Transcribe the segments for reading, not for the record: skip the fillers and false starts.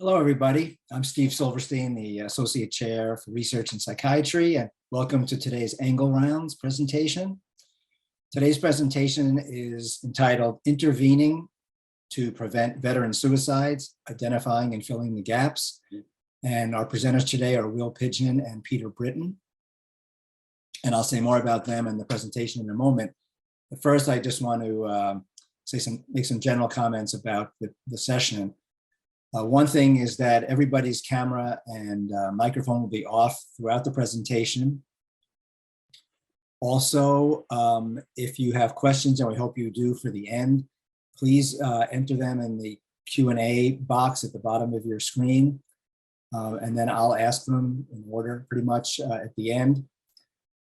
Hello, everybody. I'm Steve Silverstein, the Associate Chair for Research in Psychiatry, and welcome to today's Angle Rounds presentation. Today's presentation is entitled Intervening to Prevent Veteran Suicides, Identifying and Filling the Gaps. And our presenters today are Will Pigeon and Peter Britton. And I'll say more about them in the presentation in a moment. But first, I just want to make some general comments about the session. One thing is that everybody's camera and microphone will be off throughout the presentation. Also, if you have questions, and we hope you do for the end, please enter them in the Q&A box at the bottom of your screen. And then I'll ask them in order pretty much at the end.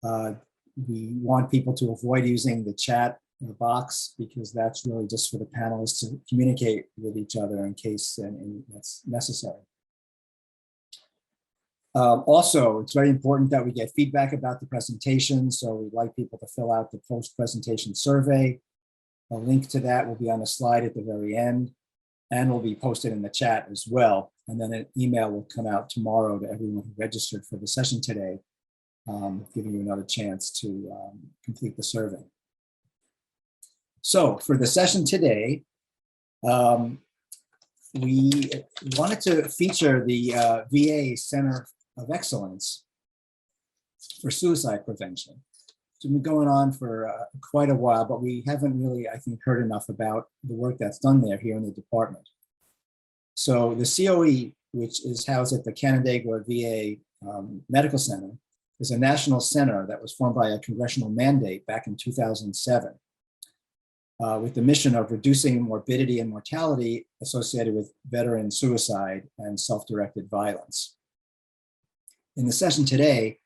We want people to avoid using the chat box because that's really just for the panelists to communicate with each other in case that's necessary. Also, it's very important that we get feedback about the presentation, so we'd like people to fill out the post-presentation survey. A link to that will be on the slide at the very end and will be posted in the chat as well. And then an email will come out tomorrow to everyone who registered for the session today, giving you another chance to complete the survey. So for the session today, we wanted to feature the VA Center of Excellence for Suicide Prevention. It's been going on for quite a while, but we haven't really, I think, heard enough about the work that's done there here in the department. So the COE, which is housed at the Canandaigua VA Medical Center, is a national center that was formed by a congressional mandate back in 2007. With the mission of reducing morbidity and mortality associated with veteran suicide and self-directed violence. In the session today,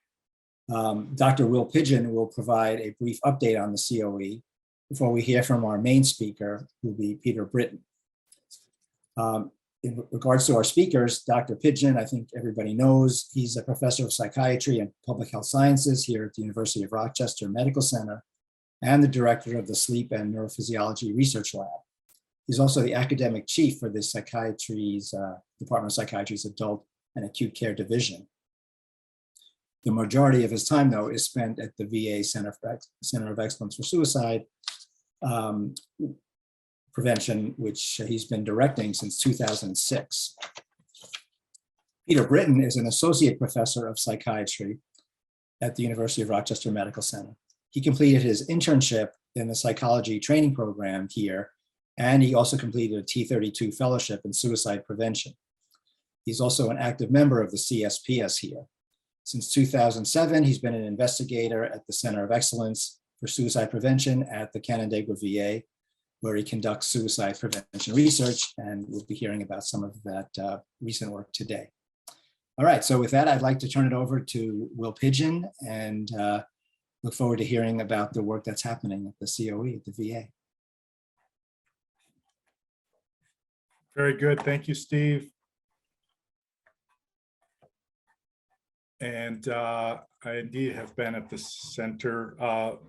Dr. Will Pigeon will provide a brief update on the COE before we hear from our main speaker, who will be Peter Britton. In regards to our speakers, Dr. Pigeon, I think everybody knows, he's a professor of psychiatry and public health sciences here at the University of Rochester Medical Center, and the director of the Sleep and Neurophysiology Research Lab. He's also the academic chief for the Department of Psychiatry's Adult and Acute Care Division. The majority of his time, though, is spent at the VA Center of Excellence for Suicide Prevention, which he's been directing since 2006. Peter Britton is an associate professor of psychiatry at the University of Rochester Medical Center. He completed his internship in the psychology training program here, and he also completed a T32 fellowship in suicide prevention. He's also an active member of the CSPS here. Since 2007, he's been an investigator at the Center of Excellence for Suicide Prevention at the Canandaigua VA, where he conducts suicide prevention research, and we'll be hearing about some of that recent work today. All right, so with that, I'd like to turn it over to Will Pigeon and look forward to hearing about the work that's happening at the COE, at the VA. Very good. Thank you, Steve. And I indeed have been at the center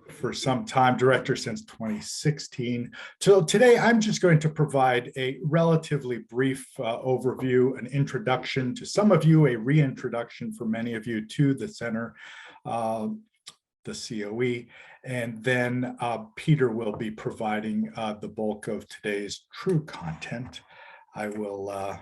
for some time, director since 2016. So today I'm just going to provide a relatively brief overview, an introduction to some of you, a reintroduction for many of you to the center, the COE, and then Peter will be providing the bulk of today's true content. I will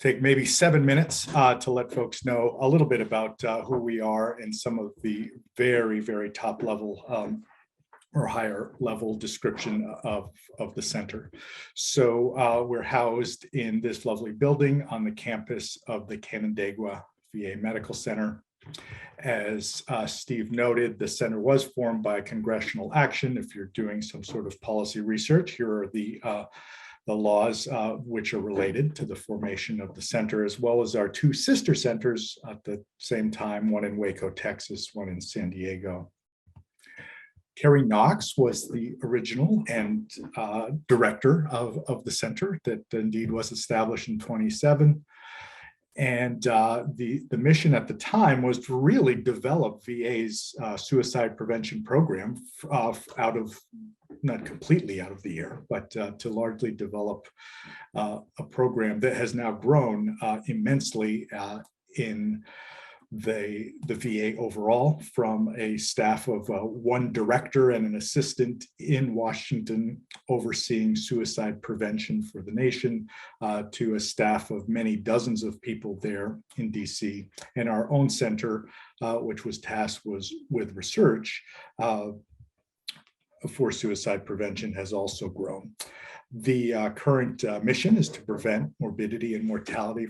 take maybe 7 minutes to let folks know a little bit about who we are and some of the very, very top level or higher level description of the center. So we're housed in this lovely building on the campus of the Canandaigua VA Medical Center. As Steve noted, the center was formed by congressional action. If you're doing some sort of policy research, here are the laws which are related to the formation of the center, as well as our two sister centers at the same time, one in Waco, Texas, one in San Diego. Carrie Knox was the original and director of the center that indeed was established in 2007. And the mission at the time was to really develop VA's suicide prevention program out of, not completely out of the air, but to largely develop a program that has now grown immensely in the VA overall, from a staff of one director and an assistant in Washington overseeing suicide prevention for the nation, to a staff of many dozens of people there in DC. And our own center, which was tasked with research for suicide prevention, has also grown. The current mission is to prevent morbidity and mortality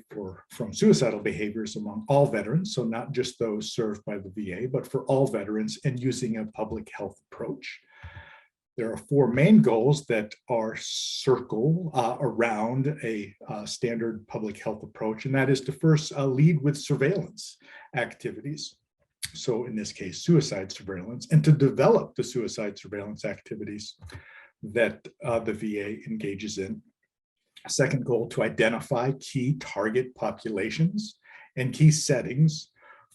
from suicidal behaviors among all veterans, so not just those served by the VA, but for all veterans, and using a public health approach. There are four main goals that are circle around a standard public health approach, and that is to first lead with surveillance activities. So in this case, suicide surveillance, and to develop the suicide surveillance activities that the VA engages in. Second goal, to identify key target populations and key settings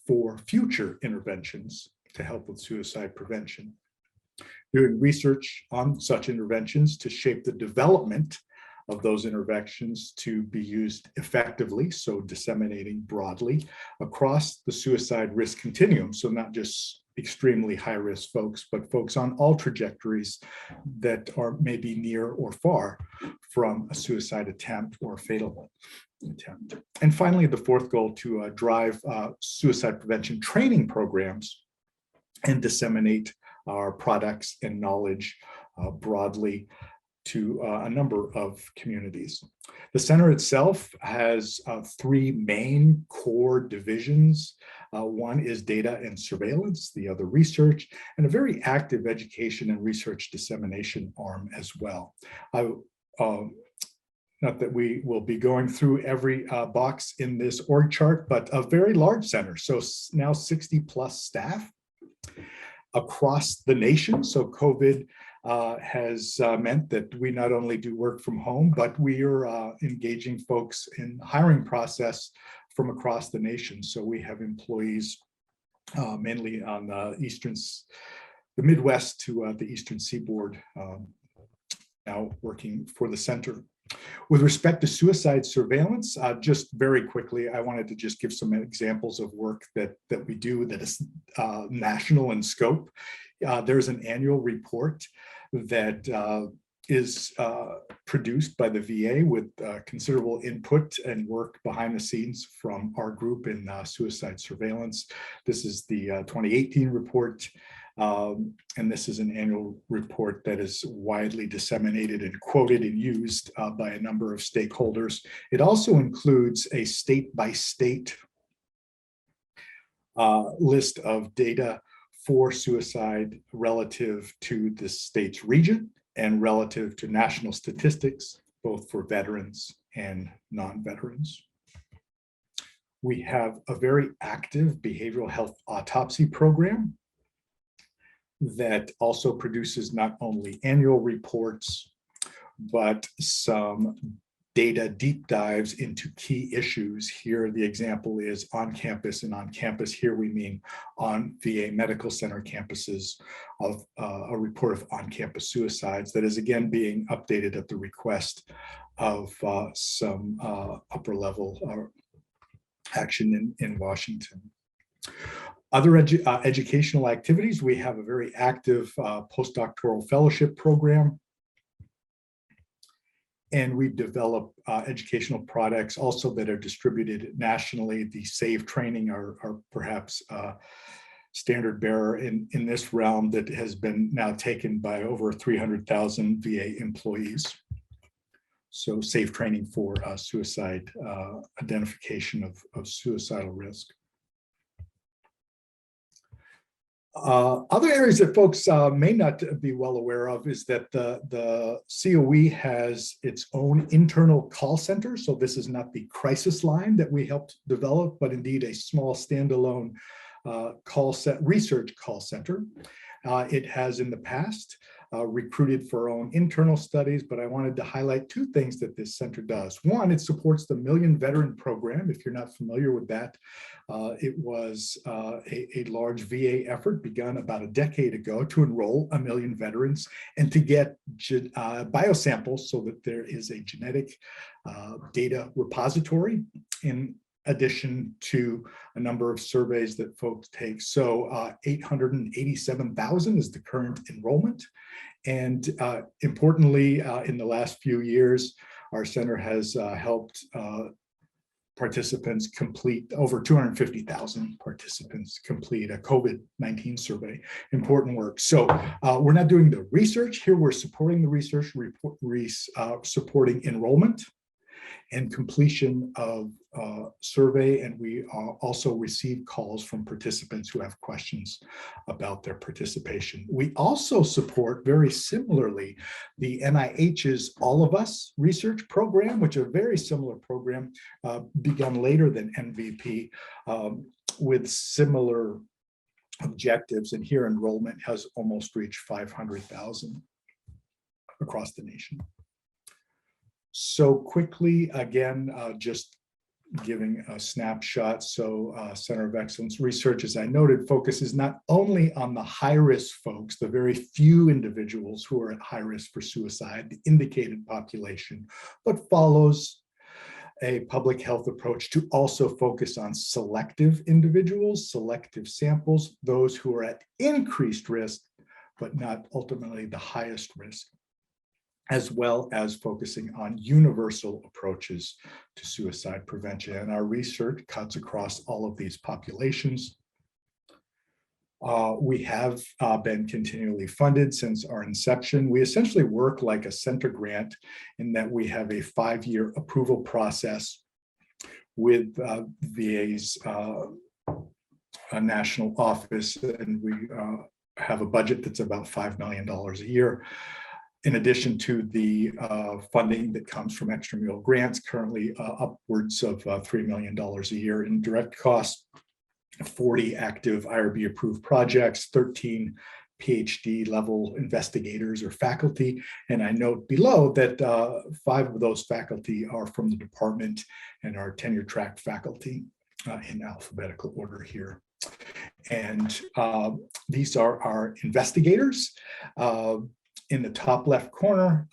for future interventions to help with suicide prevention. Doing research on such interventions to shape the development of those interventions to be used effectively, so disseminating broadly across the suicide risk continuum, so not just extremely high-risk folks, but folks on all trajectories that are maybe near or far from a suicide attempt or fatal attempt. And finally, the fourth goal, to drive suicide prevention training programs and disseminate our products and knowledge broadly to a number of communities. The center itself has three main core divisions. One is data and surveillance, the other research, and a very active education and research dissemination arm as well. Not that we will be going through every box in this org chart, but a very large center. So now 60 plus staff across the nation. So COVID has meant that we not only do work from home, but we are engaging folks in hiring process from across the nation. So we have employees mainly on the Midwest to the Eastern Seaboard now working for the center. With respect to suicide surveillance, just very quickly, I wanted to just give some examples of work that we do that is national in scope. There's an annual report that is produced by the VA with considerable input and work behind the scenes from our group in suicide surveillance. This is the 2018 report, and this is an annual report that is widely disseminated and quoted and used by a number of stakeholders. It also includes a state-by-state list of data for suicide relative to the state's region and relative to national statistics, both for veterans and non-veterans. We have a very active behavioral health autopsy program that also produces not only annual reports, but some data deep dives into key issues. Here, the example is on campus, and on campus here we mean on VA medical center campuses, of a report of on-campus suicides that is again being updated at the request of some upper level action in Washington. Other educational activities, we have a very active postdoctoral fellowship program. And we've developed educational products also that are distributed nationally. The SAVE training are perhaps standard bearer in this realm that has been now taken by over 300,000 VA employees. So SAVE training for suicide identification of suicidal risk. Other areas that folks may not be well aware of is that the COE has its own internal call center. So this is not the crisis line that we helped develop, but indeed a small standalone research call center. It has in the past recruited for our own internal studies, but I wanted to highlight two things that this center does. One, it supports the Million Veteran Program. If you're not familiar with that, it was a large VA effort begun about a decade ago to enroll 1 million veterans and to get biosamples so that there is a genetic data repository in addition to a number of surveys that folks take. So 887,000 is the current enrollment. And importantly, in the last few years, our center has helped participants complete, over 250,000 participants complete a COVID-19 survey. Important work. So we're not doing the research here. We're supporting the research, supporting enrollment and completion of survey. And we also receive calls from participants who have questions about their participation. We also support, very similarly, the NIH's All of Us research program, which is a very similar program, begun later than MVP, with similar objectives. And here enrollment has almost reached 500,000 across the nation. So quickly, again, just giving a snapshot. So Center of Excellence Research, as I noted, focuses not only on the high-risk folks, the very few individuals who are at high risk for suicide, the indicated population, but follows a public health approach to also focus on selective individuals, selective samples, those who are at increased risk, but not ultimately the highest risk, as well as focusing on universal approaches to suicide prevention. And our research cuts across all of these populations. We have been continually funded since our inception. We essentially work like a center grant in that we have a 5-year approval process with VA's national office, and we have a budget that's about $5 million a year. In addition to the funding that comes from extramural grants, currently upwards of $3 million a year in direct costs, 40 active IRB approved projects, 13 PhD level investigators or faculty. And I note below that 5 of those faculty are from the department and are tenure track faculty in alphabetical order here. And these are our investigators. In the top left corner,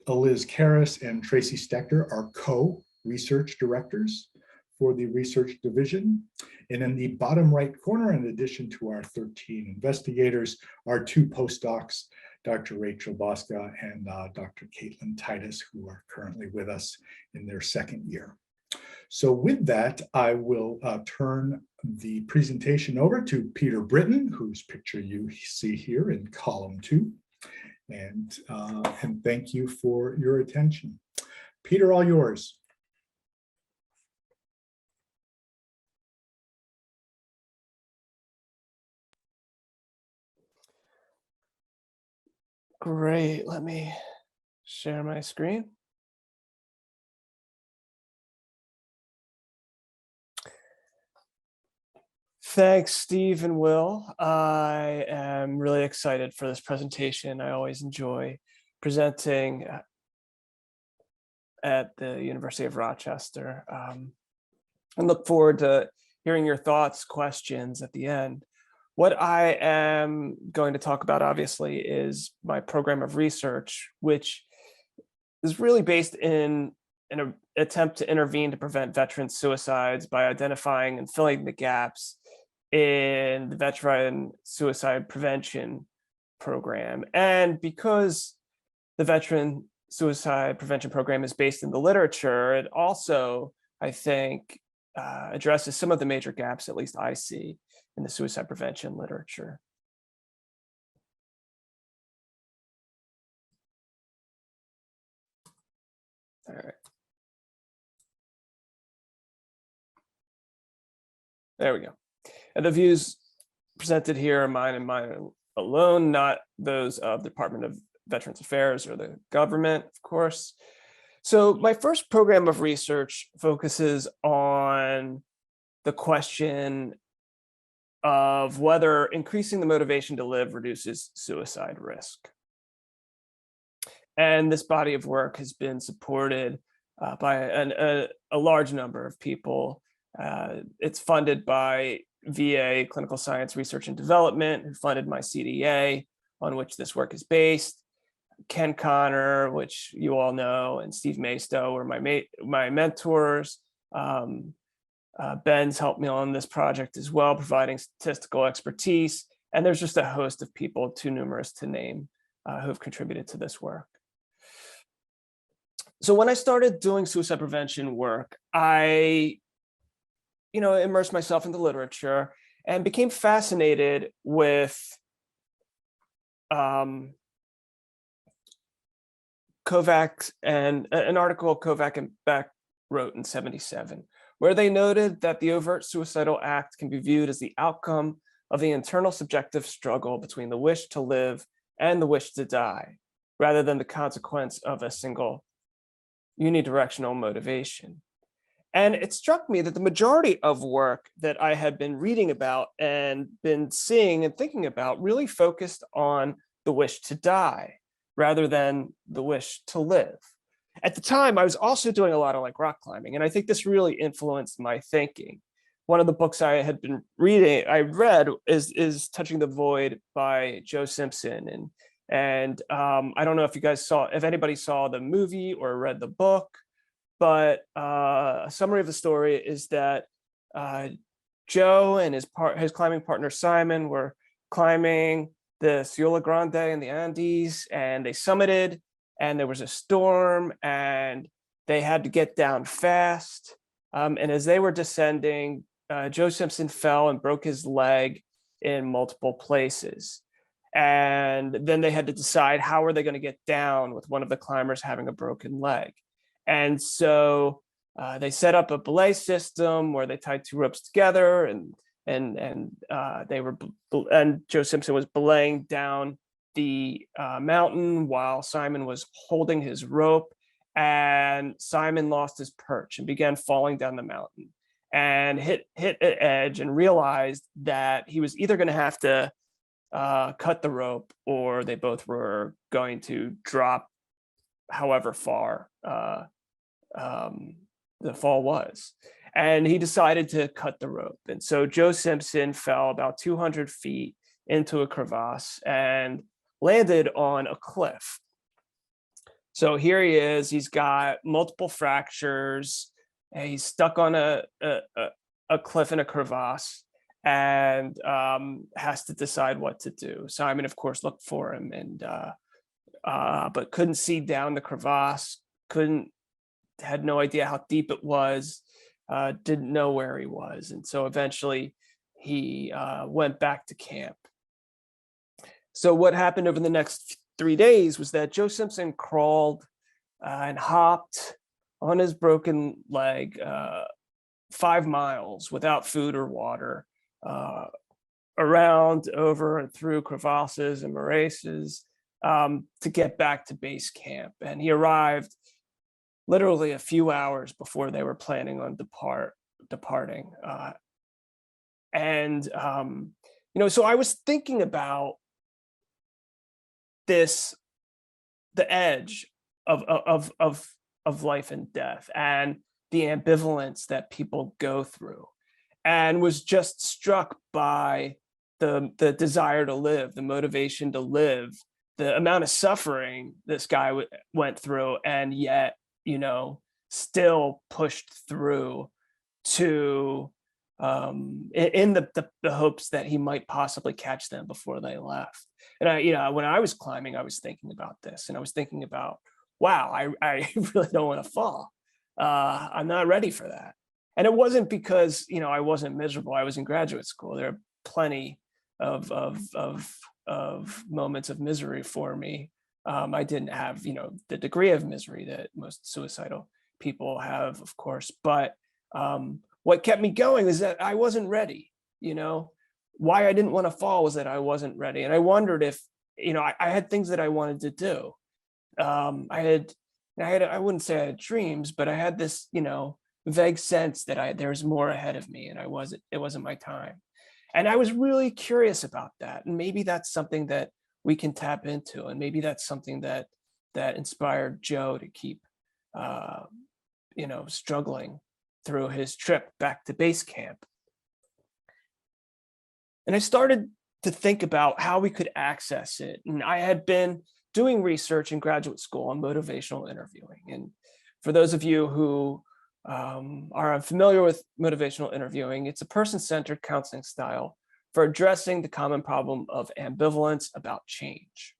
Liz Karras and Tracy Stechter are co-research directors for the research division. And in the bottom right corner, in addition to our 13 investigators, are 2 postdocs, Dr. Rachel Bosca and Dr. Caitlin Titus, who are currently with us in their 2nd year. So with that, I will turn the presentation over to Peter Britton, whose picture you see here in column 2. And thank you for your attention. Peter, all yours. Great, let me share my screen. Thanks, Steve and Will. I am really excited for this presentation. I always enjoy presenting at the University of Rochester. And look forward to hearing your thoughts, questions at the end. What I am going to talk about, obviously, is my program of research, which is really based in an attempt to intervene to prevent veteran suicides by identifying and filling the gaps in the veteran suicide prevention program. And because the veteran suicide prevention program is based in the literature, it also, I think, addresses some of the major gaps, at least I see, in the suicide prevention literature. All right. There we go. And the views presented here are mine and mine alone, not those of the Department of Veterans Affairs or the government, of course. So my first program of research focuses on the question of whether increasing the motivation to live reduces suicide risk. And this body of work has been supported by a large number of people. It's funded by VA Clinical Science Research and Development, who funded my CDA, on which this work is based. Ken Connor, which you all know, and Steve Maisto were my mentors. Ben's helped me on this project as well, providing statistical expertise. And there's just a host of people, too numerous to name, who have contributed to this work. So when I started doing suicide prevention work, I immersed myself in the literature and became fascinated with Kovac and an article Kovac and Beck wrote in '77, where they noted that the overt suicidal act can be viewed as the outcome of the internal subjective struggle between the wish to live and the wish to die, rather than the consequence of a single unidirectional motivation. And it struck me that the majority of work that I had been reading about and been seeing and thinking about really focused on the wish to die rather than the wish to live. At the time, I was also doing a lot of rock climbing, and I think this really influenced my thinking. One of the books I read is Touching the Void by Joe Simpson. And I don't know if anybody saw the movie or read the book, but a summary of the story is that Joe and his climbing partner Simon were climbing the Sierra Grande in the Andes, and they summited, and there was a storm, and they had to get down fast. And as they were descending, Joe Simpson fell and broke his leg in multiple places. And then they had to decide how are they going to get down with one of the climbers having a broken leg. And so they set up a belay system where they tied two ropes together, and Joe Simpson was belaying down the mountain while Simon was holding his rope, and Simon lost his perch and began falling down the mountain and hit an edge and realized that he was either going to have to cut the rope, or they both were going to drop however far the fall was. And he decided to cut the rope. And so Joe Simpson fell about 200 feet into a crevasse and landed on a cliff. So here he is, he's got multiple fractures, and he's stuck on a cliff in a crevasse, and has to decide what to do. Simon, of course, looked for him, and but couldn't see down the crevasse, had no idea how deep it was, didn't know where he was. And so eventually he went back to camp. So what happened over the next 3 days was that Joe Simpson crawled and hopped on his broken leg 5 miles without food or water, around, over, and through crevasses and morasses to get back to base camp. And he arrived literally a few hours before they were planning on departing. So I was thinking about the edge of life and death and the ambivalence that people go through, and was just struck by the desire to live, the motivation to live, the amount of suffering this guy went through, and yet, still pushed through to in the hopes that he might possibly catch them before they left. And when I was climbing, I was thinking about this, and I was thinking about, wow, I really don't want to fall. I'm not ready for that. And it wasn't because, I wasn't miserable. I was in graduate school. There are plenty of moments of misery for me. I didn't have, the degree of misery that most suicidal people have, of course. But what kept me going is that I wasn't ready. Why I didn't want to fall was that I wasn't ready. And I wondered if, I had things that I wanted to do. I wouldn't say I had dreams, but I had this, vague sense that there's more ahead of me, and it wasn't my time. And I was really curious about that. And maybe that's something that we can tap into. And maybe that's something that inspired Joe to keep, struggling through his trip back to base camp. And I started to think about how we could access it. And I had been doing research in graduate school on motivational interviewing. And for those of you who are unfamiliar with motivational interviewing, it's a person-centered counseling style for addressing the common problem of ambivalence about change.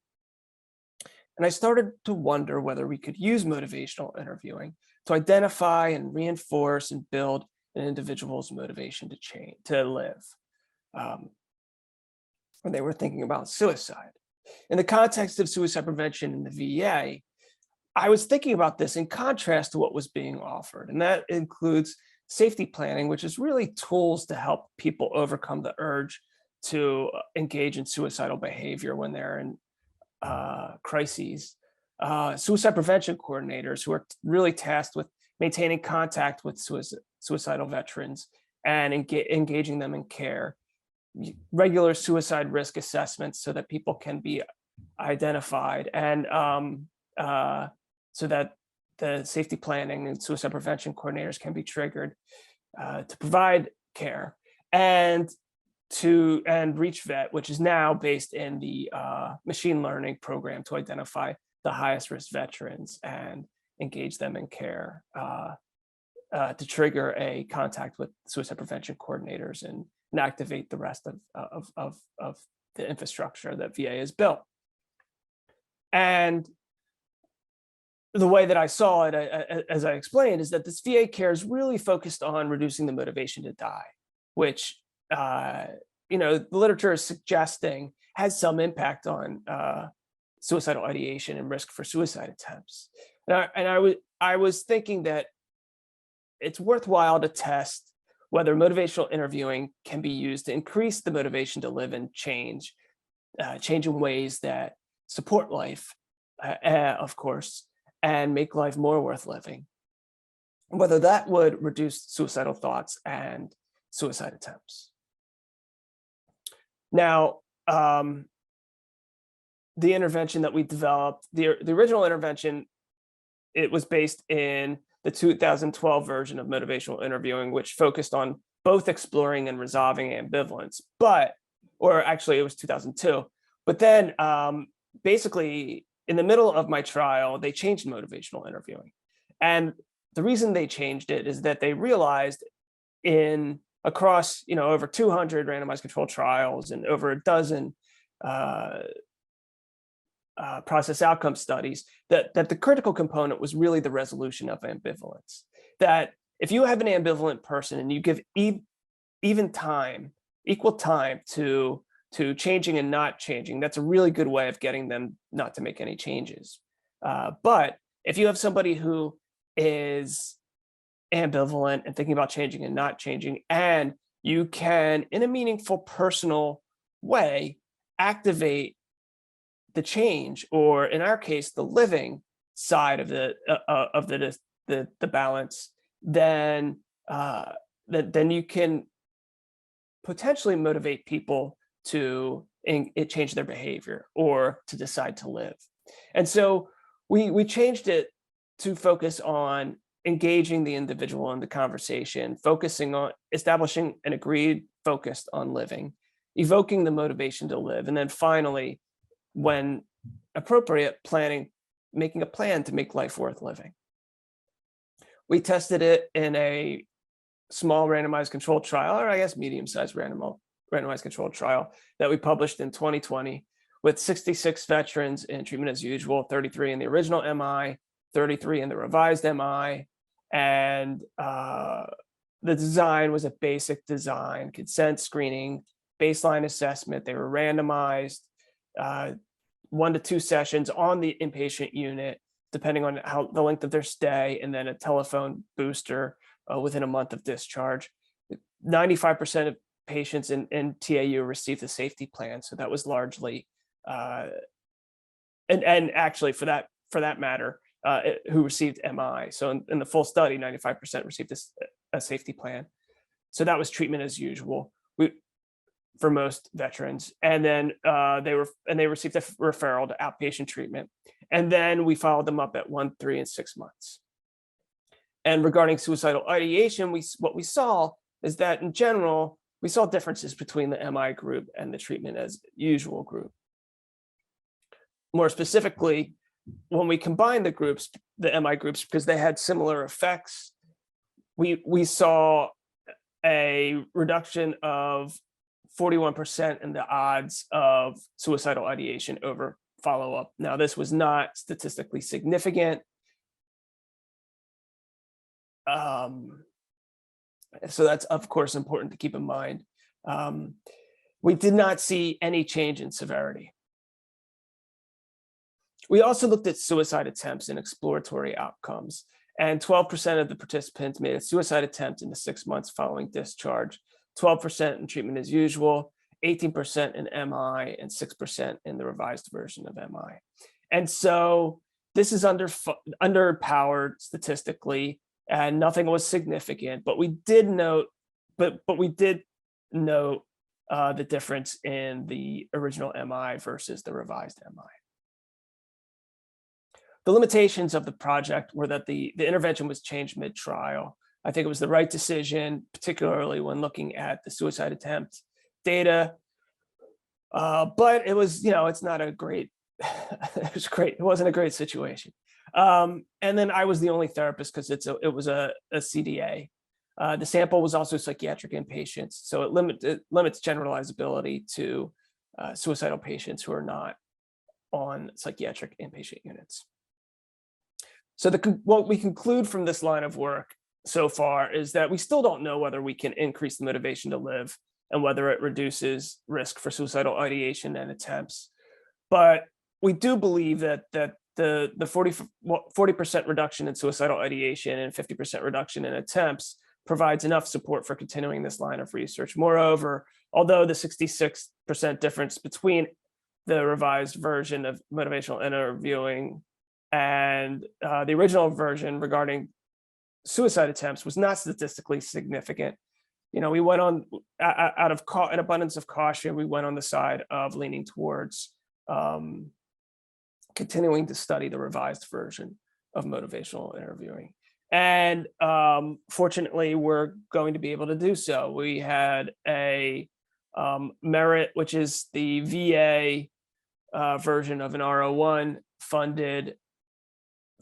And I started to wonder whether we could use motivational interviewing to identify and reinforce and build an individual's motivation to change, to live. When they were thinking about suicide. In the context of suicide prevention in the VA, I was thinking about this in contrast to what was being offered. And that includes safety planning, which is really tools to help people overcome the urge to engage in suicidal behavior when they're in crises. Suicide prevention coordinators who are really tasked with maintaining contact with suicidal veterans and engaging them in care. Regular suicide risk assessments so that people can be identified, and so that the safety planning and suicide prevention coordinators can be triggered to provide care, and Reach Vet, which is now based in the machine learning program to identify the highest risk veterans and engage them in care to trigger a contact with suicide prevention coordinators and activate the rest of the infrastructure that VA has built. And the way that I saw it, as I explained, is that this VA care is really focused on reducing the motivation to die, which the literature is suggesting has some impact on suicidal ideation and risk for suicide attempts. And I was thinking that it's worthwhile to test whether motivational interviewing can be used to increase the motivation to live and change in ways that support life, of course, and make life more worth living. Whether that would reduce suicidal thoughts and suicide attempts. Now, the intervention that we developed, the original intervention, it was based in the 2012 version of motivational interviewing, which focused on both exploring and resolving ambivalence, or actually it was 2002. But then basically in the middle of my trial, they changed motivational interviewing. And the reason they changed it is that they realized across over 200 randomized controlled trials and over a dozen process outcome studies, that the critical component was really the resolution of ambivalence. That if you have an ambivalent person and you give equal time to changing and not changing, that's a really good way of getting them not to make any changes. But if you have somebody who is ambivalent and thinking about changing and not changing, and you can, in a meaningful, personal way, activate the change, or in our case, the living side of the balance, then you can potentially motivate people to change their behavior or to decide to live. And so we changed it to focus on engaging the individual in the conversation, focusing on establishing an agreed focus on living, evoking the motivation to live, and then finally, when appropriate, making a plan to make life worth living. We tested it in a small randomized controlled trial, or I guess medium-sized randomized controlled trial that we published in 2020 with 66 veterans in treatment as usual, 33 in the original MI, 33 in the revised MI. And the design was a basic design, consent screening, baseline assessment. They were randomized 1 to 2 sessions on the inpatient unit, depending on the length of their stay, and then a telephone booster within a month of discharge. 95% of patients in TAU received a safety plan, so that was largely, and actually for that matter, who received MI. So in the full study, 95% received a safety plan. So that was treatment as usual. for most veterans. And then they received a referral to outpatient treatment. And then we followed them up at 1, 3, and 6 months. And regarding suicidal ideation, what we saw is that in general, we saw differences between the MI group and the treatment as usual group. More specifically, when we combined the groups, the MI groups, because they had similar effects, we saw a reduction of 41% in the odds of suicidal ideation over follow-up. Now, this was not statistically significant. So that's, of course, important to keep in mind. We did not see any change in severity. We also looked at suicide attempts and exploratory outcomes, and 12% of the participants made a suicide attempt in the 6 months following discharge, 12% in treatment as usual, 18% in MI, and 6% in the revised version of MI. And so this is underpowered statistically, and nothing was significant, but we did note, the difference in the original MI versus the revised MI. The limitations of the project were that the intervention was changed mid-trial. I think it was the right decision, particularly when looking at the suicide attempt data. But it was, it's not a great, it was great. It wasn't a great situation. And then I was the only therapist because it was a CDA. The sample was also psychiatric inpatients, so it limits generalizability to suicidal patients who are not on psychiatric inpatient units. So what we conclude from this line of work so far is that we still don't know whether we can increase the motivation to live and whether it reduces risk for suicidal ideation and attempts. But we do believe that the 40% reduction in suicidal ideation and 50% reduction in attempts provides enough support for continuing this line of research. Moreover, although the 66% difference between the revised version of motivational interviewing and the original version regarding suicide attempts was not statistically significant, we went on, out of an abundance of caution, we went on the side of leaning towards continuing to study the revised version of motivational interviewing. And fortunately, we're going to be able to do so. We had a Merit, which is the VA version of an R01, funded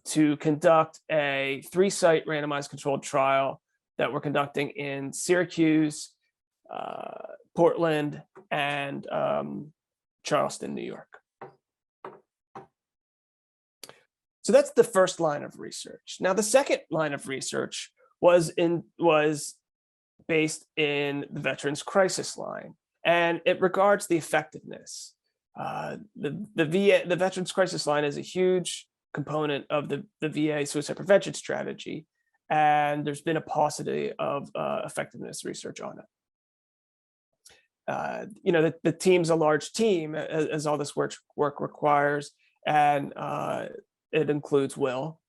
to conduct a 3-site randomized controlled trial that we're conducting in Syracuse, Portland, and Charleston, New York. So that's the first line of research. Now, the second line of research was based in the Veterans Crisis Line, and it regards the effectiveness. The Veterans Crisis Line is a huge component of the VA suicide prevention strategy, and there's been a paucity of effectiveness research on it. The team's a large team, as all this work requires, and it includes Will,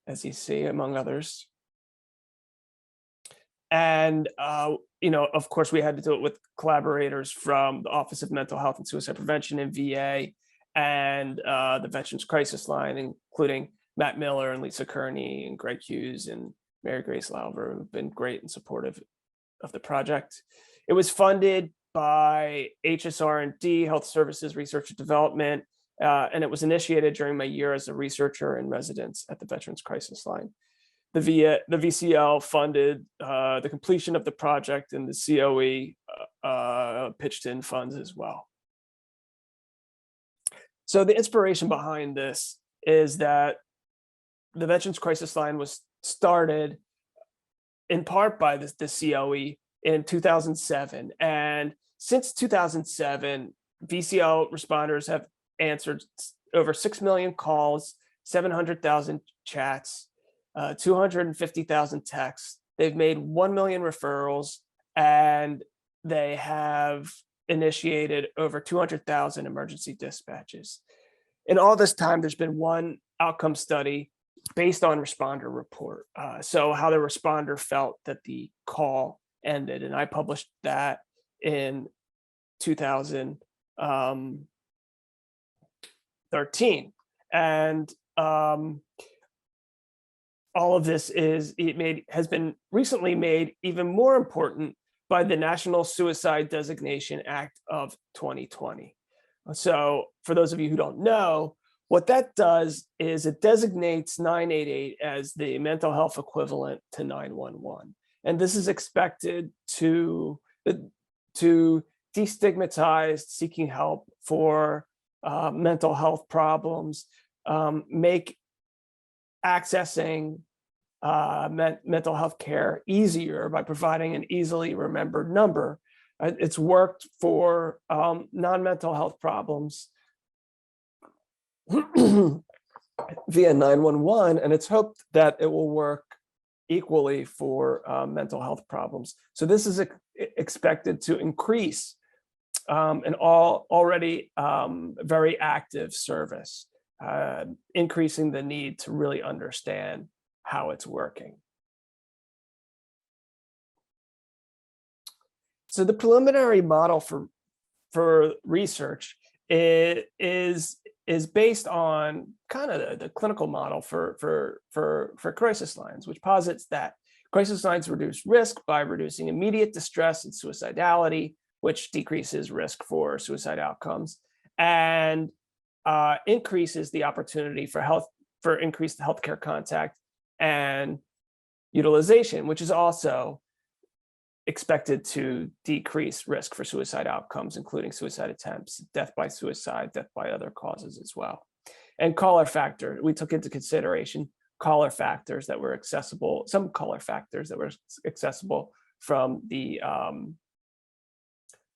as you see, among others. And, of course, we had to do it with collaborators from the Office of Mental Health and Suicide Prevention in VA and the Veterans Crisis Line, including Matt Miller and Lisa Kearney and Greg Hughes and Mary Grace Lauver, who've been great and supportive of the project. It was funded by HSR&D, Health Services Research and Development, and it was initiated during my year as a researcher in residence at the Veterans Crisis Line. The VCL funded the completion of the project, and the COE pitched in funds as well. So the inspiration behind this is that the Veterans Crisis Line was started in part by the COE in 2007. And since 2007, VCL responders have answered over 6 million calls, 700,000 chats, 250,000 texts. They've made 1 million referrals, and they have initiated over 200,000 emergency dispatches. In all this time, there's been one outcome study based on responder report. So how the responder felt that the call ended, and I published that in 2013. And all of this has been recently made even more important by the National Suicide Designation Act of 2020. So for those of you who don't know, what that does is it designates 988 as the mental health equivalent to 911. And this is expected to destigmatize seeking help for mental health problems, make accessing mental health care easier by providing an easily remembered number. It's worked for non-mental health problems via 911, and it's hoped that it will work equally for mental health problems. So this is expected to increase an already very active service, increasing the need to really understand how it's working. So the preliminary model for research is based on kind of the clinical model for crisis lines, which posits that crisis lines reduce risk by reducing immediate distress and suicidality, which decreases risk for suicide outcomes, and increases the opportunity for increased healthcare contact and utilization, which is also expected to decrease risk for suicide outcomes, including suicide attempts, death by suicide, death by other causes as well. And caller factor, we took into consideration caller factors that were accessible, some caller factors that were accessible from the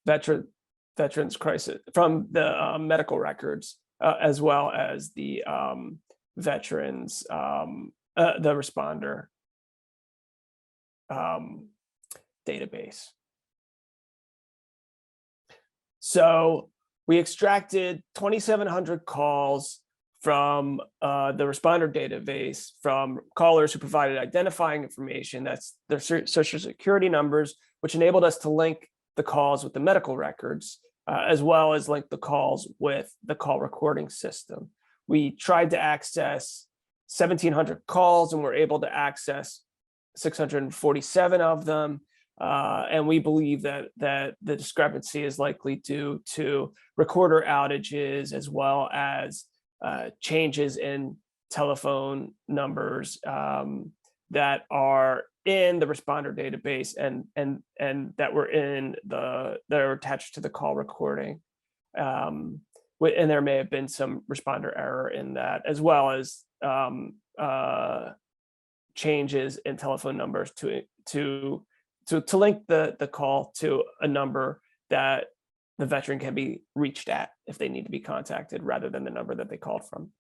veterans crisis, from the medical records, as well as the veterans, the responder database. So we extracted 2,700 calls from the responder database from callers who provided identifying information, that's their social security numbers, which enabled us to link the calls with the medical records, as well as link the calls with the call recording system. We tried to access 1,700 calls and were able to access 647 of them. And we believe that the discrepancy is likely due to recorder outages, as well as changes in telephone numbers that are in the responder database and that were that are attached to the call recording. And there may have been some responder error in that, as well as changes in telephone numbers to link the call to a number that the veteran can be reached at if they need to be contacted, rather than the number that they called from.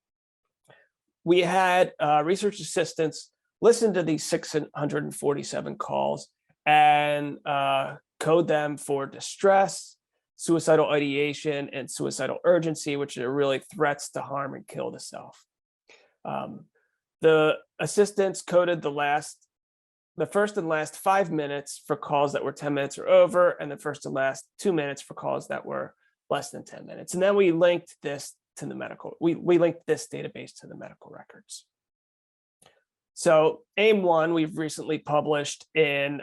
We had research assistants listen to these 647 calls and code them for distress, suicidal ideation, and suicidal urgency, which are really threats to harm and kill the self. The assistants coded the first and last 5 minutes for calls that were 10 minutes or over, and the first and last 2 minutes for calls that were less than 10 minutes. And then we linked this to the medical, we linked this database to the medical records. So AIM-1, we've recently published in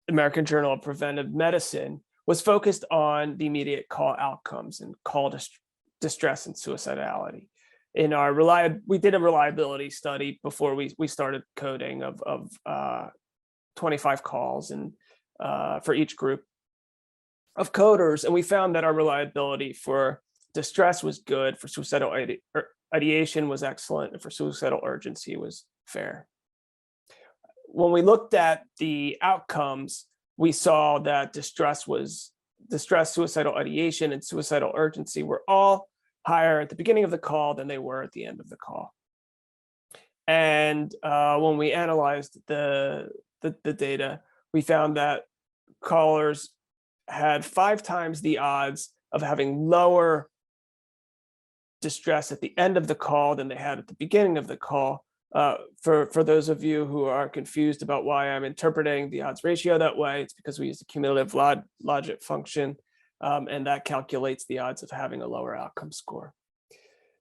American Journal of Preventive Medicine, was focused on the immediate call outcomes and call distress and suicidality. In our we did a reliability study before we started coding of 25 calls and for each group of coders, and we found that our reliability for distress was good, for suicidal ideation was excellent, and for suicidal urgency was fair. When we looked at the outcomes, we saw that distress, suicidal ideation, and suicidal urgency were all higher at the beginning of the call than they were at the end of the call. And when we analyzed the data, we found that callers had 5 times the odds of having lower distress at the end of the call than they had at the beginning of the call, For those of you who are confused about why I'm interpreting the odds ratio that way, it's because we use the cumulative logic function, and that calculates the odds of having a lower outcome score.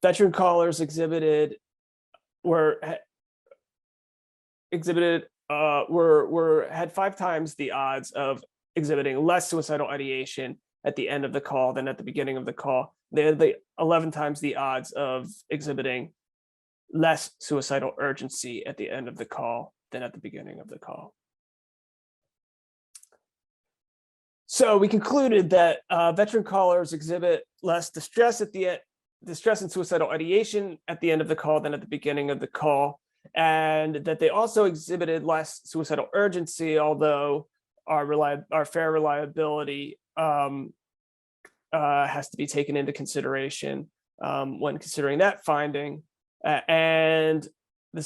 Veteran callers had 5 times the odds of exhibiting less suicidal ideation at the end of the call than at the beginning of the call. They had 11 times the odds of exhibiting less suicidal urgency at the end of the call than at the beginning of the call. So we concluded that veteran callers exhibit less distress and suicidal ideation at the end of the call than at the beginning of the call, and that they also exhibited less suicidal urgency, although our fair reliability has to be taken into consideration when considering that finding. And in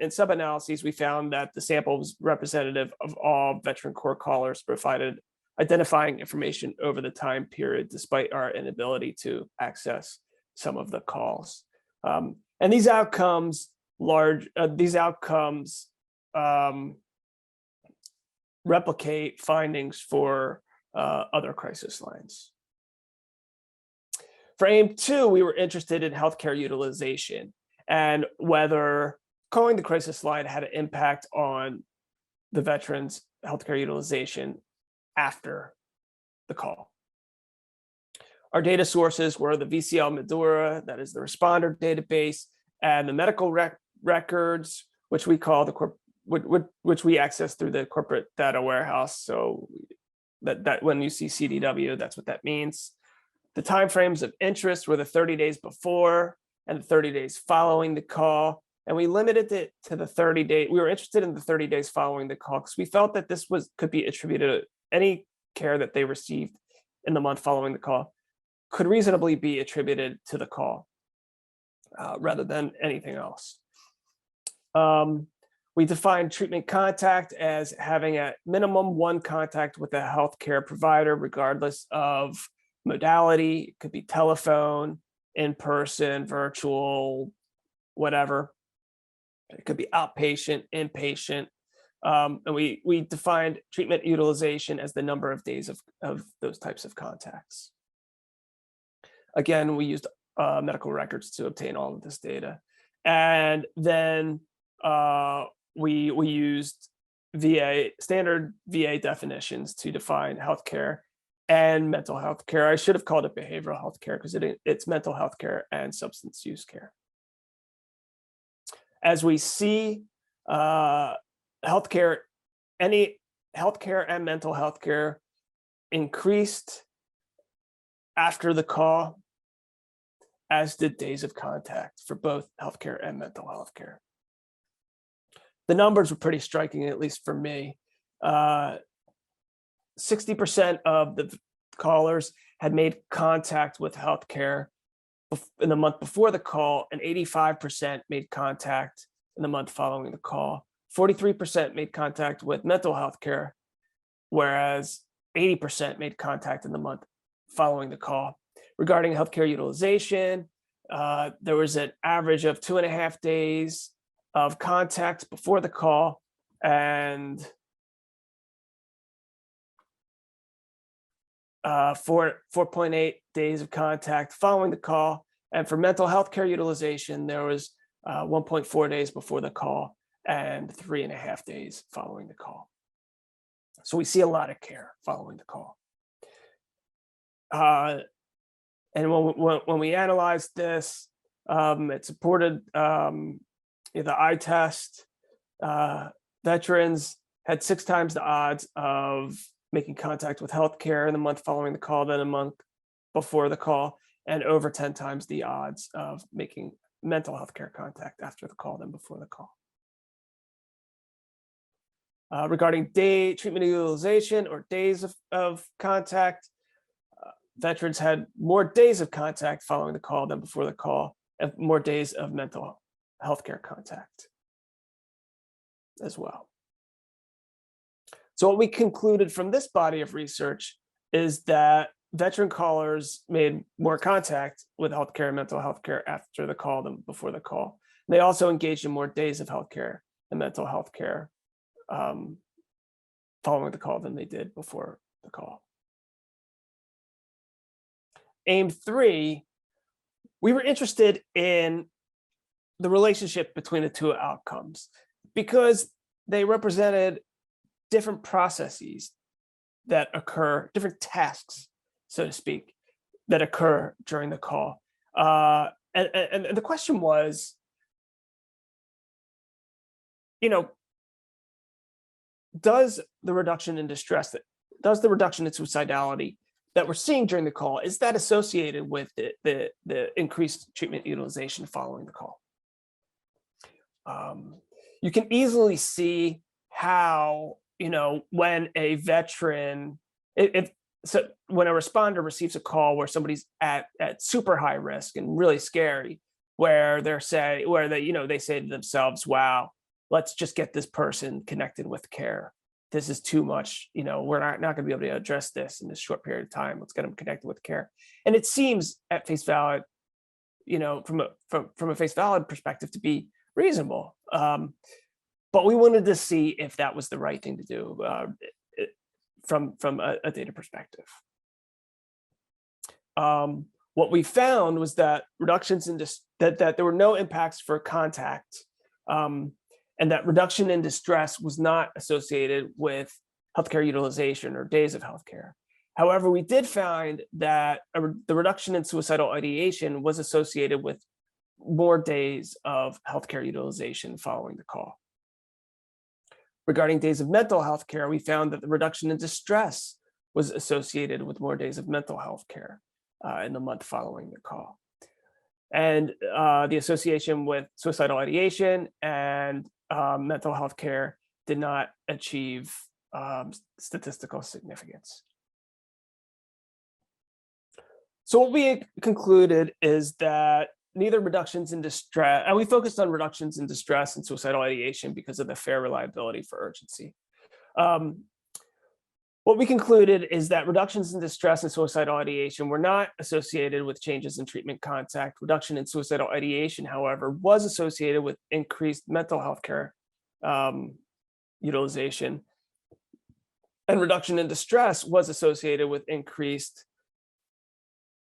sub-analyses, we found that the sample was representative of all veteran core callers, provided identifying information over the time period, despite our inability to access some of the calls. And these outcomes replicate findings for other crisis lines. For AIM-2, we were interested in healthcare utilization and whether calling the crisis line had an impact on the veterans' healthcare utilization after the call. Our data sources were the VCL Medura, that is the responder database, and the medical records, which we call which we access through the corporate data warehouse. So that when you see CDW, that's what that means. The timeframes of interest were the 30 days before and the 30 days following the call. And we limited it to the 30 days. We were interested in the 30 days following the call because we felt that this could be attributed to any care that they received in the month following the call could reasonably be attributed to the call rather than anything else. We defined treatment contact as having at minimum one contact with a healthcare provider, regardless of modality. It could be telephone, in-person, virtual, whatever. It could be outpatient, inpatient. And we defined treatment utilization as the number of days of those types of contacts. Again, we used medical records to obtain all of this data. And then we used standard VA definitions to define healthcare and mental health care. I should have called it behavioral health care because it's mental health care and substance use care. As we see, healthcare, any healthcare and mental health care increased after the call, as did days of contact for both healthcare and mental health care. The numbers were pretty striking, at least for me. 60% of the callers had made contact with healthcare in the month before the call, and 85% made contact in the month following the call. 43% made contact with mental health care, whereas 80% made contact in the month following the call. Regarding healthcare utilization, there was an average of 2.5 days of contact before the call and 4.8 days of contact following the call. And for mental health care utilization, there was 1.4 days before the call and 3.5 days following the call. So we see a lot of care following the call. And when we analyzed this, it supported the eye test. Veterans had 6 times the odds of making contact with healthcare in the month following the call than a month before the call, and over 10 times the odds of making mental health care contact after the call than before the call. Regarding treatment utilization or days of contact, veterans had more days of contact following the call than before the call, and more days of mental health care contact as well. So what we concluded from this body of research is that veteran callers made more contact with healthcare and mental health care after the call than before the call. They also engaged in more days of healthcare and mental health care following the call than they did before the call. Aim 3, we were interested in the relationship between the two outcomes because they represented different processes that occur, different tasks, so to speak, that occur during the call. And the question was, does the reduction in distress, does the reduction in suicidality that we're seeing during the call, is that associated with the increased treatment utilization following the call? You can easily see how, when a veteran, when a responder receives a call where somebody's at super high risk and really scary, where they say to themselves, wow, let's just get this person connected with care. This is too much, we're not going to be able to address this in this short period of time. Let's get them connected with care. And it seems at face value, from a face value perspective, to be reasonable. But we wanted to see if that was the right thing to do from a data perspective. What we found was that reductions in that there were no impacts for contact, and that reduction in distress was not associated with healthcare utilization or days of healthcare. However, we did find that the reduction in suicidal ideation was associated with more days of healthcare utilization following the call. Regarding days of mental health care, we found that the reduction in distress was associated with more days of mental health care in the month following the call. And the association with suicidal ideation and mental health care did not achieve statistical significance. So what we concluded is that neither reductions in distress, and we focused on reductions in distress and suicidal ideation because of the fair reliability for urgency. What we concluded is that reductions in distress and suicidal ideation were not associated with changes in treatment contact. Reduction in suicidal ideation, however, was associated with increased mental health care utilization. And reduction in distress was associated with increased,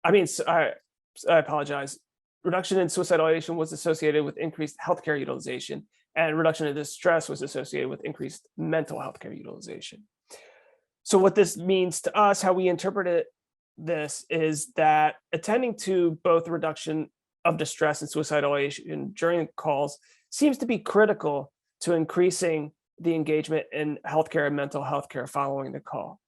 I apologize. Reduction in suicidal ideation was associated with increased healthcare utilization, and reduction in distress was associated with increased mental healthcare utilization. So what this means to us, how we interpreted this, is that attending to both reduction of distress and suicidal ideation during calls seems to be critical to increasing the engagement in healthcare and mental health care following the call.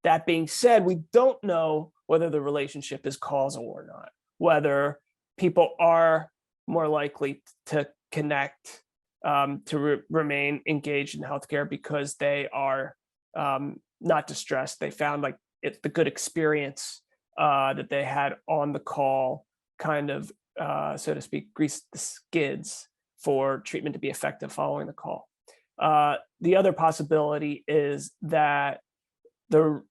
That being said, we don't know whether the relationship is causal or not, whether people are more likely to connect, to remain engaged in healthcare because they are not distressed. They found like the good experience that they had on the call kind of, so to speak, greased the skids for treatment to be effective following the call. The other possibility is that the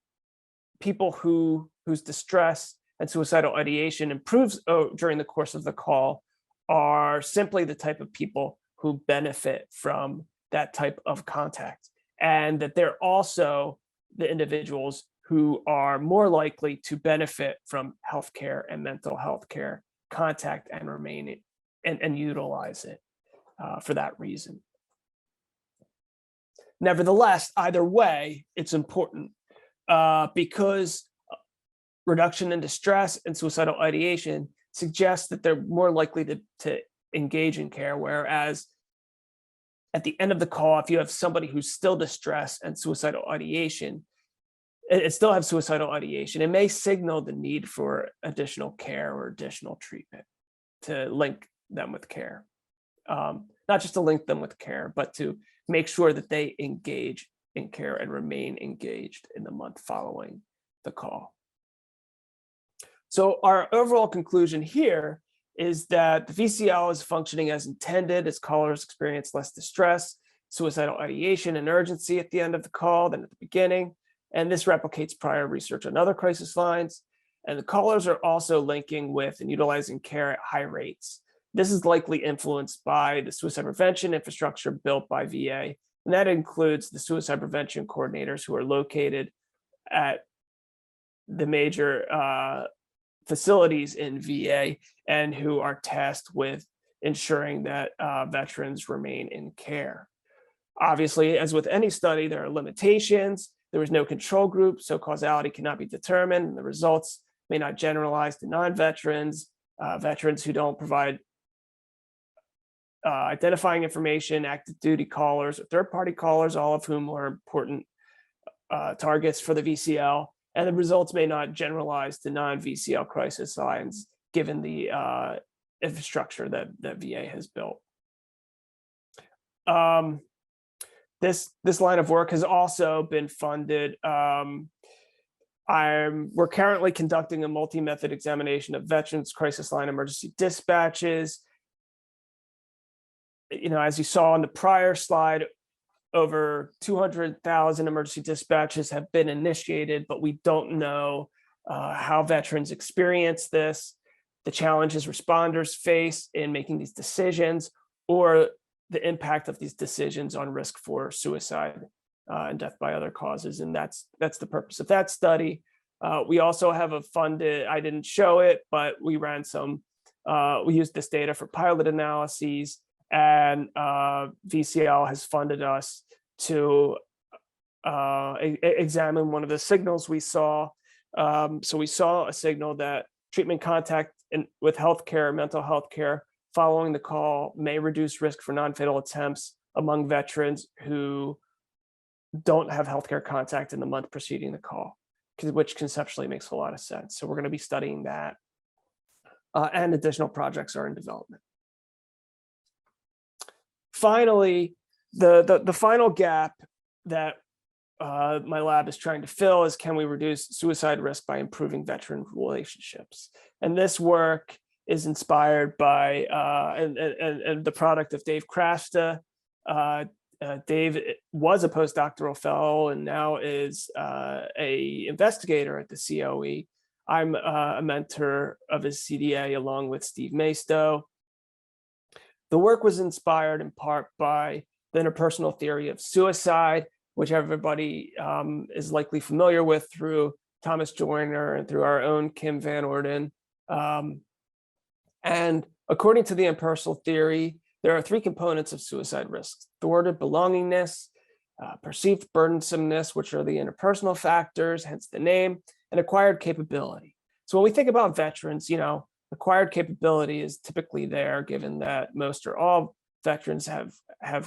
people whose distress and suicidal ideation improves during the course of the call are simply the type of people who benefit from that type of contact, and that they're also the individuals who are more likely to benefit from healthcare and mental health care contact and remain and utilize it for that reason. Nevertheless, either way, it's important because reduction in distress and suicidal ideation suggests that they're more likely to engage in care, whereas at the end of the call, if you have somebody who's still distressed and suicidal ideation, it still have suicidal ideation, it may signal the need for additional care or additional treatment to link them with care. Not just to link them with care, but to make sure that they engage in care and remain engaged in the month following the call. So our overall conclusion here is that the VCL is functioning as intended as callers experience less distress, suicidal ideation, and urgency at the end of the call than at the beginning. And this replicates prior research on other crisis lines. And the callers are also linking with and utilizing care at high rates. This is likely influenced by the suicide prevention infrastructure built by VA, and that includes the suicide prevention coordinators who are located at the major facilities in VA and who are tasked with ensuring that veterans remain in care. Obviously, as with any study, there are limitations. There was no control group, so causality cannot be determined, and the results may not generalize to non-veterans, veterans who don't provide identifying information, active duty callers, or third-party callers, all of whom are important targets for the VCL, and the results may not generalize to non-VCL crisis lines, given the infrastructure that VA has built. This line of work has also been funded. We're currently conducting a multi-method examination of veterans crisis line emergency dispatches. As you saw on the prior slide, over 200,000 emergency dispatches have been initiated, but we don't know how veterans experience this, the challenges responders face in making these decisions, or the impact of these decisions on risk for suicide and death by other causes. And that's the purpose of that study. We also have a funded, I didn't show it, but we ran we used this data for pilot analyses, and VCL has funded us to examine one of the signals we saw. So we saw a signal that treatment contact with healthcare, mental health care, following the call may reduce risk for non-fatal attempts among veterans who don't have healthcare contact in the month preceding the call, which conceptually makes a lot of sense. So we're going to be studying that, and additional projects are in development. Finally, the final gap that my lab is trying to fill is, can we reduce suicide risk by improving veteran relationships? And this work is inspired by and the product of Dave Krafta. Dave was a postdoctoral fellow and now is a investigator at the COE. I'm a mentor of his CDA along with Steve Maisto. The work was inspired in part by the interpersonal theory of suicide, which everybody is likely familiar with through Thomas Joyner and through our own Kim Van Orden. And according to the interpersonal theory, there are three components of suicide risks: thwarted belongingness, perceived burdensomeness, which are the interpersonal factors, hence the name, and acquired capability. So when we think about veterans, acquired capability is typically there, given that most or all veterans have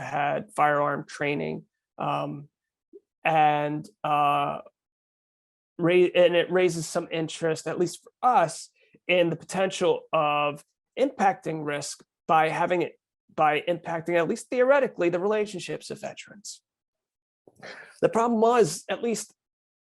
had firearm training, and it raises some interest, at least for us, in the potential of impacting risk by impacting, at least theoretically, the relationships of veterans. The problem was, at least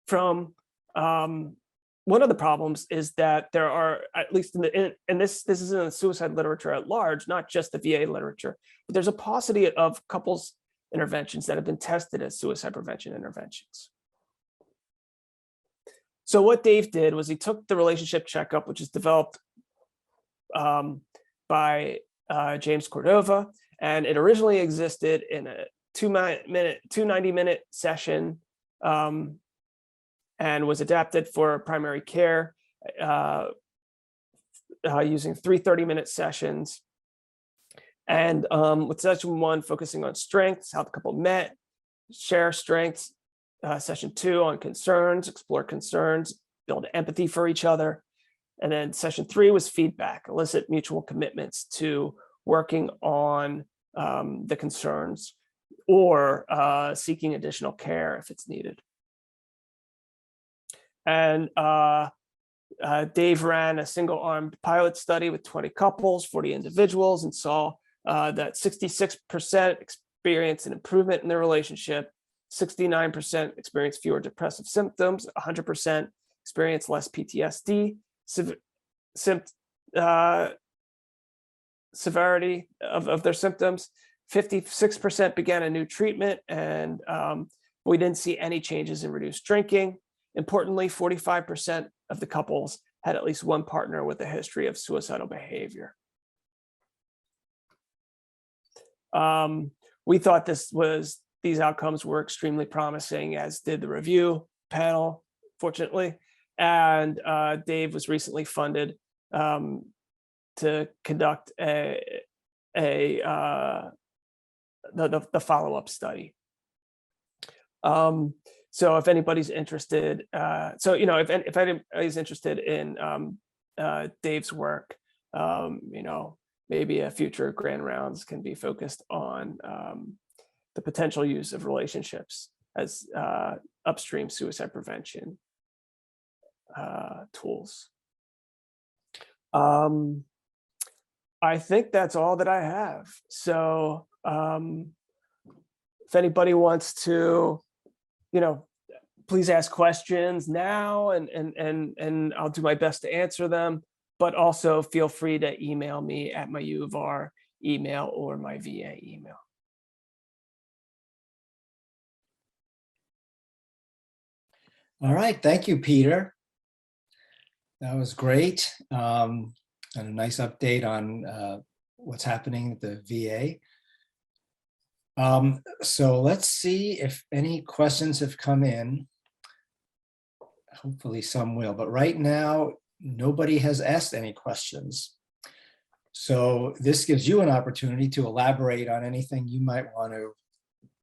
from one of the problems, is that there are, at least and this is in the suicide literature at large, not just the VA literature, but there's a paucity of couples interventions that have been tested as suicide prevention interventions. So what Dave did was he took the relationship checkup, which is developed by James Cordova, and it originally existed in a 90-minute session, and was adapted for primary care using 3 30-minute sessions. And with session 1 focusing on strengths, how the couple met, share strengths. Session 2 on concerns, explore concerns, build empathy for each other. And then session 3 was feedback, elicit mutual commitments to working on the concerns or seeking additional care if it's needed. And Dave ran a single-armed pilot study with 20 couples, 40 individuals, and saw that 66% experienced an improvement in their relationship, 69% experienced fewer depressive symptoms, 100% experienced less PTSD, severity of their symptoms, 56% began a new treatment, and we didn't see any changes in reduced drinking. Importantly, 45% of the couples had at least one partner with a history of suicidal behavior. We thought these outcomes were extremely promising, as did the review panel, fortunately. And Dave was recently funded to conduct the follow-up study. So if anybody's interested, if anybody's interested in Dave's work, maybe a future grand rounds can be focused on the potential use of relationships as upstream suicide prevention tools. I think that's all that I have. So if anybody wants to, please ask questions now, and I'll do my best to answer them. But also feel free to email me at my U of R email or my VA email. All right, thank you, Peter. That was great. And a nice update on what's happening at the VA. So let's see if any questions have come in. Hopefully some will, but right now, nobody has asked any questions. So this gives you an opportunity to elaborate on anything you might want to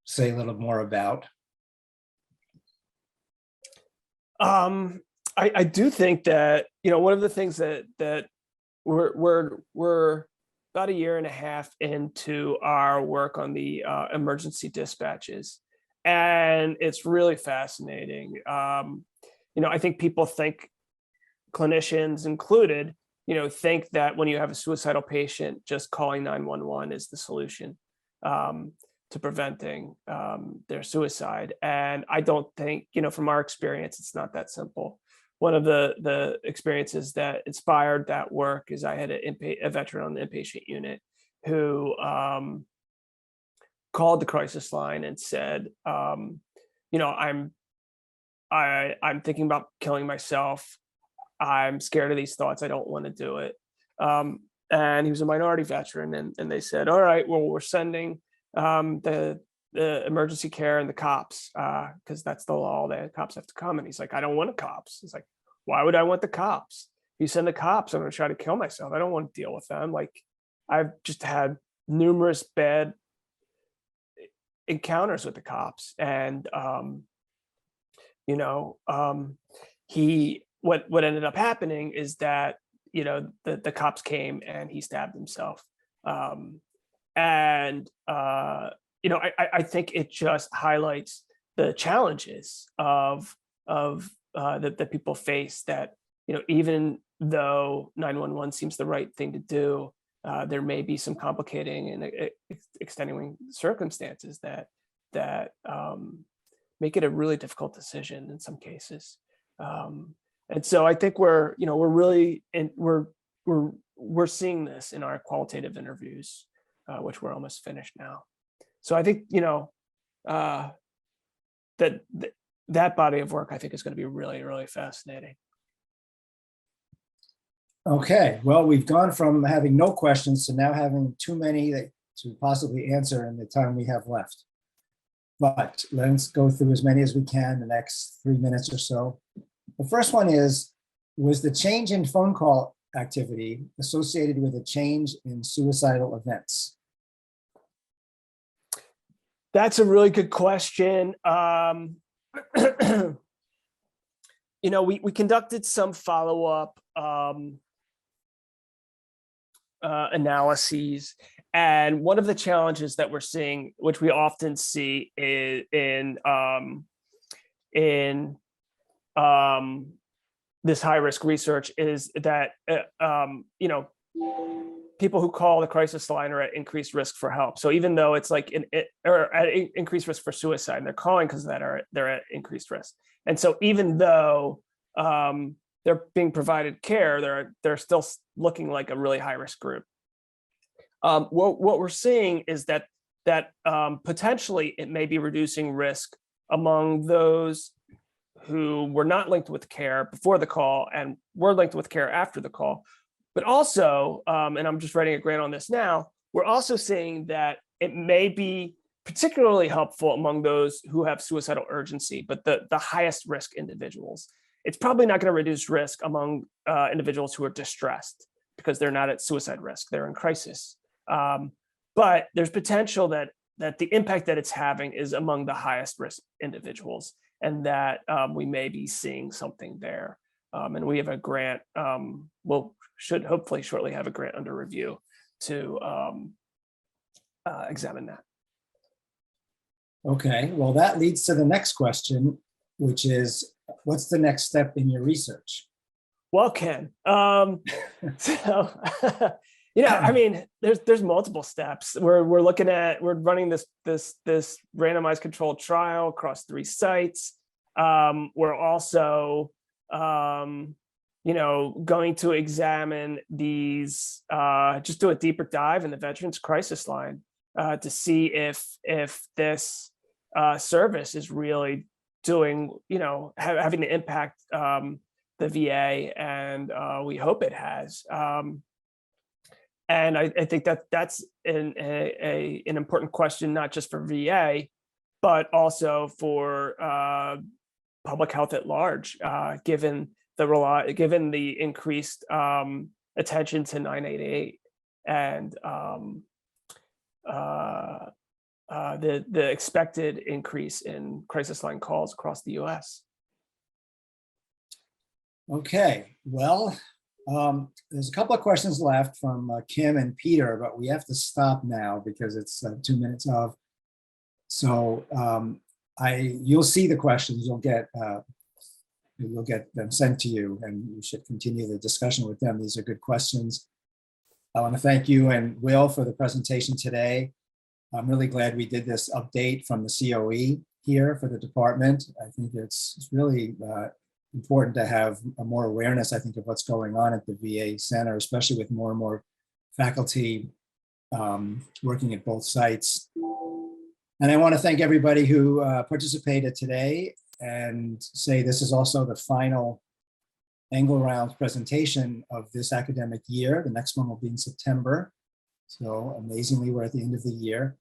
say a little more about. I do think that, one of the things that we're about a year and a half into our work on the emergency dispatches, and it's really fascinating. I think people think, clinicians included, think that when you have a suicidal patient, just calling 911 is the solution to preventing their suicide. And I don't think, from our experience, it's not that simple. One of the experiences that inspired that work is I had a veteran on the inpatient unit who called the crisis line and said, I'm thinking about killing myself. I'm scared of these thoughts. I don't want to do it. And he was a minority veteran, and they said, all right, well, we're sending the emergency care and the cops, because that's the law. The cops have to come. And he's like, I don't want the cops. He's like, why would I want the cops? If you send the cops, I'm going to try to kill myself. I don't want to deal with them. Like, I've just had numerous bad encounters with the cops. And, what ended up happening is that, the cops came and he stabbed himself. I think it just highlights the challenges that people face, that, even though 911 seems the right thing to do, there may be some complicating and extenuating circumstances that make it a really difficult decision in some cases. And so I think we're seeing this in our qualitative interviews, which we're almost finished now. So I think, that body of work, I think, is going to be really, really fascinating. Okay, well, we've gone from having no questions to now having too many to possibly answer in the time we have left. But let's go through as many as we can in the next 3 minutes or so. The first one is, was the change in phone call activity associated with a change in suicidal events? That's a really good question. We conducted some follow-up analyses, and one of the challenges that we're seeing, which we often see in this high-risk research, is that people who call the crisis line are at increased risk for help. So even though it's like or at increased risk for suicide, and they're calling because they're at increased risk. And so even though they're being provided care, they're still looking like a really high-risk group. What we're seeing is that potentially it may be reducing risk among those who were not linked with care before the call and were linked with care after the call. But also, and I'm just writing a grant on this now, we're also seeing that it may be particularly helpful among those who have suicidal urgency, but the highest risk individuals. It's probably not going to reduce risk among individuals who are distressed because they're not at suicide risk, they're in crisis. But there's potential that the impact that it's having is among the highest risk individuals, and that we may be seeing something there. And we have a grant, should hopefully shortly have a grant under review to examine that. Okay, well, that leads to the next question, which is, what's the next step in your research? Well, Ken, so, I mean, there's multiple steps. We're running this randomized controlled trial across 3 sites. We're also, going to examine these, just do a deeper dive in the Veterans Crisis Line to see if this service is really doing, having the impact the VA, and we hope it has. And I think that's an important question, not just for VA, but also for public health at large, given the increased attention to 988 and the expected increase in crisis line calls across the U.S. Okay, well, there's a couple of questions left from Kim and Peter, but we have to stop now because it's 2 minutes of. So you'll see the questions. You'll get them sent to you, and you should continue the discussion with them. These are good questions. I want to thank you and Will for the presentation today. I'm really glad we did this update from the COE here for the department. I think it's really important to have more awareness, I think, of what's going on at the VA center, especially with more and more faculty working at both sites. And I want to thank everybody who participated today, and say this is also the final Angle Round presentation of this academic year. The next one will be in September. So amazingly, we're at the end of the year.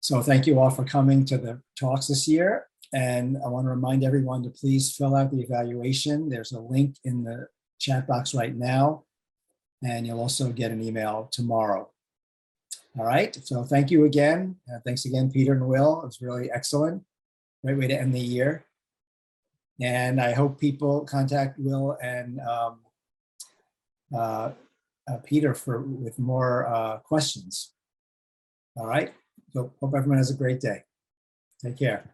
So thank you all for coming to the talks this year. And I want to remind everyone to please fill out the evaluation. There's a link in the chat box right now, and you'll also get an email tomorrow. All right, so thank you again. Thanks again, Peter and Will. It was really excellent. Great way to end the year. And I hope people contact Will and Peter with more questions. All right, so hope everyone has a great day. Take care.